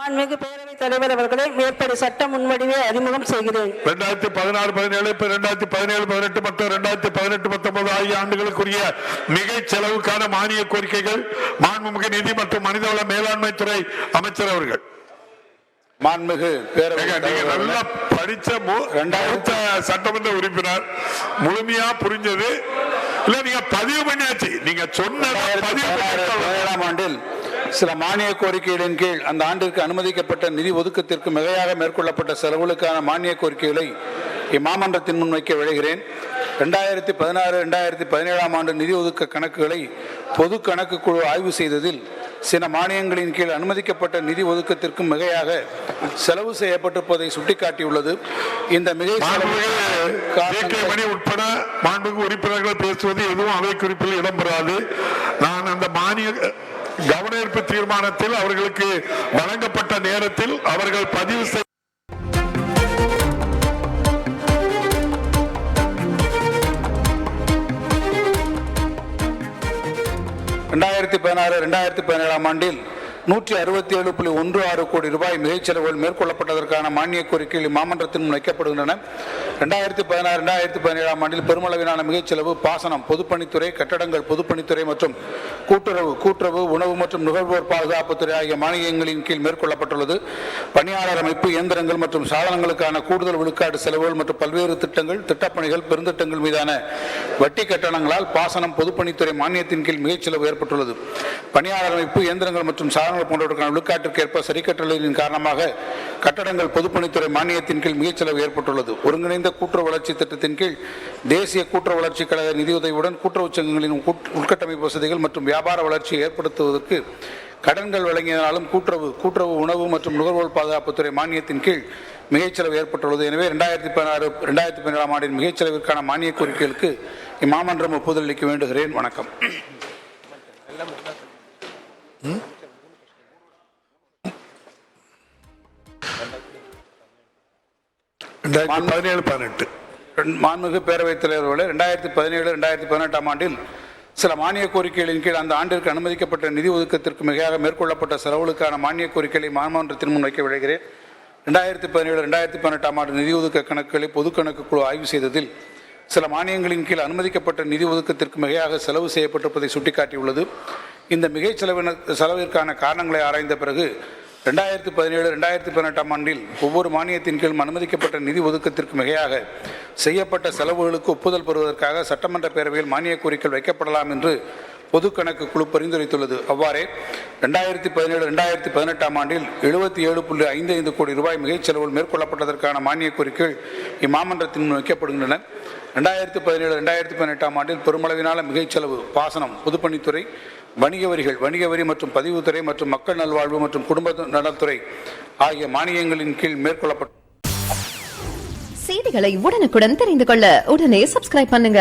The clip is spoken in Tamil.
மாண்புமிகு பேரவைத் தலைவர் அவர்களை மேற்படி சட்ட முன்வடிவை அறிமுகம் செய்கிறேன். 2016-17, 2017-18 மற்றும் 2018-19 ஆகிய ஆண்டுகளுக்குரிய மிகை செலவுக்கான மானிய கோரிக்கைகள் மாண்புமிகு நிதி மற்றும் மனிதவள மேலாண்மை துறை அமைச்சர் அவர்கள். மாண்புமிகு நல்லா படிச்ச சட்டமன்ற உறுப்பினர் முழுமையா புரிஞ்சது இல்ல, நீங்க பதிவு பண்ணியாச்சு. நீங்க சொன்ன 2017 ஆண்டில் சில மானிய கோரிக்கைகளின் கீழ் அந்த ஆண்டிற்கு அனுமதிக்கப்பட்ட நிதி ஒதுக்கத்திற்கு மிகையாக மேற்கொள்ளப்பட்ட செலவுகளுக்கான மானிய கோரிக்கைகளை இம்மாமன்றத்தின் முன்வைக்க விளைகிறேன். 2016-2017 ஆண்டு நிதி ஒதுக்க கணக்குகளை பொது கணக்கு குழு ஆய்வு செய்ததில் சில மானியங்களின் கீழ் அனுமதிக்கப்பட்ட நிதி ஒதுக்கத்திற்கு மிகையாக செலவு செய்யப்பட்டிருப்பதை சுட்டிக்காட்டியுள்ளது. இந்த மிகை மணி உட்பட மாண்புமிகு உறுப்பினர்கள் பேசுவது எதுவும் அவை குறிப்பில் இடம்பெறாது. நான் அந்த மானிய கவனஈர்ப்பு தீர்மானத்தில் அவர்களுக்கு வழங்கப்பட்ட நேரத்தில் அவர்கள் பதிவு செய்ய 2016-2017 ஆண்டில் 167.16 கோடி ரூபாய் மிகைச் செலவுகள் மேற்கொள்ளப்பட்டதற்கான மானிய கோரிக்கைகள் இம்மாமன்றத்தின் முன் வைக்கப்படுகின்றன. 2016-2017 ஆண்டில் பெருமளவிலான மிகைச் செலவு பாசனம், பொதுப்பணித்துறை, கட்டடங்கள், பொதுப்பணித்துறை மற்றும் கூட்டுறவு, உணவு மற்றும் நுகர்வோர் பாதுகாப்புத்துறை ஆகிய மானியங்களின் கீழ் மேற்கொள்ளப்பட்டுள்ளது. பணியாளர் அமைப்பு, இயந்திரங்கள் மற்றும் சாதனங்களுக்கான கூடுதல் விழுக்காடு செலவுகள் மற்றும் பல்வேறு திட்டங்கள், திட்டப்பணிகள், பெருந்திட்டங்கள் மீதான வட்டி கட்டணங்களால் பாசனம், பொதுப்பணித்துறை மானியத்தின் கீழ் மிகைச் செலவு ஏற்பட்டுள்ளது. பணியாளர் அமைப்பு, இயந்திரங்கள் மற்றும் சாதனங்கள் போன்றவற்றுக்கான விழுக்காட்டிற்கேற்ப சரிக்கட்டளின் காரணமாக கட்டடங்கள், பொதுப்பணித்துறை மானியத்தின் கீழ் மிகச் செலவு ஏற்பட்டுள்ளது. ஒருங்கிணைந்த கூட்டுறவு வளர்ச்சி திட்டத்தின் கீழ் தேசிய கூட்டுறவு வளர்ச்சி கழக நிதியுதவியுடன் கூட்டுறவு சங்கங்களின் உட்கட்டமைப்பு வசதிகள் மற்றும் வியாபார வளர்ச்சியை ஏற்படுத்துவதற்கு கடன்கள் வழங்கியதாலும் கூட்டுறவு, உணவு மற்றும் நுகர்வோர் பாதுகாப்புத்துறை மானியத்தின் கீழ் மிகைச் செலவு ஏற்பட்டுள்ளது. எனவே 2016-2017 ஆண்டின் மிகைச் செலவிற்கான மானிய கோரிக்கைகளுக்கு இம்மாமன்றம் ஒப்புதல் அளிக்க வேண்டுகிறேன். வணக்கம். 2017-18 மாண்புமிகு பேரவைத் தலைவர்களே, 2017-2018 ஆண்டில் சில மானிய கோரிக்கைகளின் கீழ் அந்த ஆண்டிற்கு அனுமதிக்கப்பட்ட நிதி ஒதுக்கத்திற்கு மிகையாக மேற்கொள்ளப்பட்ட செலவுகளுக்கான மானிய கோரிக்கைகளை மாமன்றத்தின் முன் வைக்க விளைகிறேன். 2017-2018 ஆண்டு நிதி ஒதுக்க கணக்குகளை பொது கணக்கு குழு ஆய்வு செய்ததில் சில மானியங்களின் கீழ் அனுமதிக்கப்பட்ட நிதி ஒதுக்கத்திற்கு மிகையாக செலவு செய்யப்பட்டிருப்பதை சுட்டிக்காட்டியுள்ளது. இந்த மிகை செலவிற்கான காரணங்களை ஆராய்ந்த பிறகு 2017-2018 ஆண்டில் ஒவ்வொரு மானியத்தின் கீழும் அனுமதிக்கப்பட்ட நிதி ஒதுக்கத்திற்கு மிகையாக செய்யப்பட்ட செலவுகளுக்கு ஒப்புதல் பெறுவதற்காக சட்டமன்ற பேரவையில் மானிய கோரிக்கை வைக்கப்படலாம் என்று பொது கணக்கு குழு பரிந்துரைத்துள்ளது. அவ்வாறே 2017-2018 ஆண்டில் 77.55 கோடி ரூபாய் மிகைச் செலவுகள் மேற்கொள்ளப்பட்டதற்கான மானிய கோரிக்கைகள் இம்மாமன்றத்தின் முன் வைக்கப்படுகின்றன. 2017-2018 ஆண்டில் பெருமளவிலான மிகைச் செலவு பாசனம், பொதுப்பணித்துறை, வணிக வரி மற்றும் பதிவுத்துறை மற்றும் மக்கள் நல்வாழ்வு மற்றும் குடும்ப நலத்துறை ஆகிய மானியங்களின் கீழ் மேற்கொள்ளப்பட்ட செய்திகளை உடனுக்குடன் தெரிந்து கொள்ள உடனே சப்ஸ்கிரைப் பண்ணுங்க.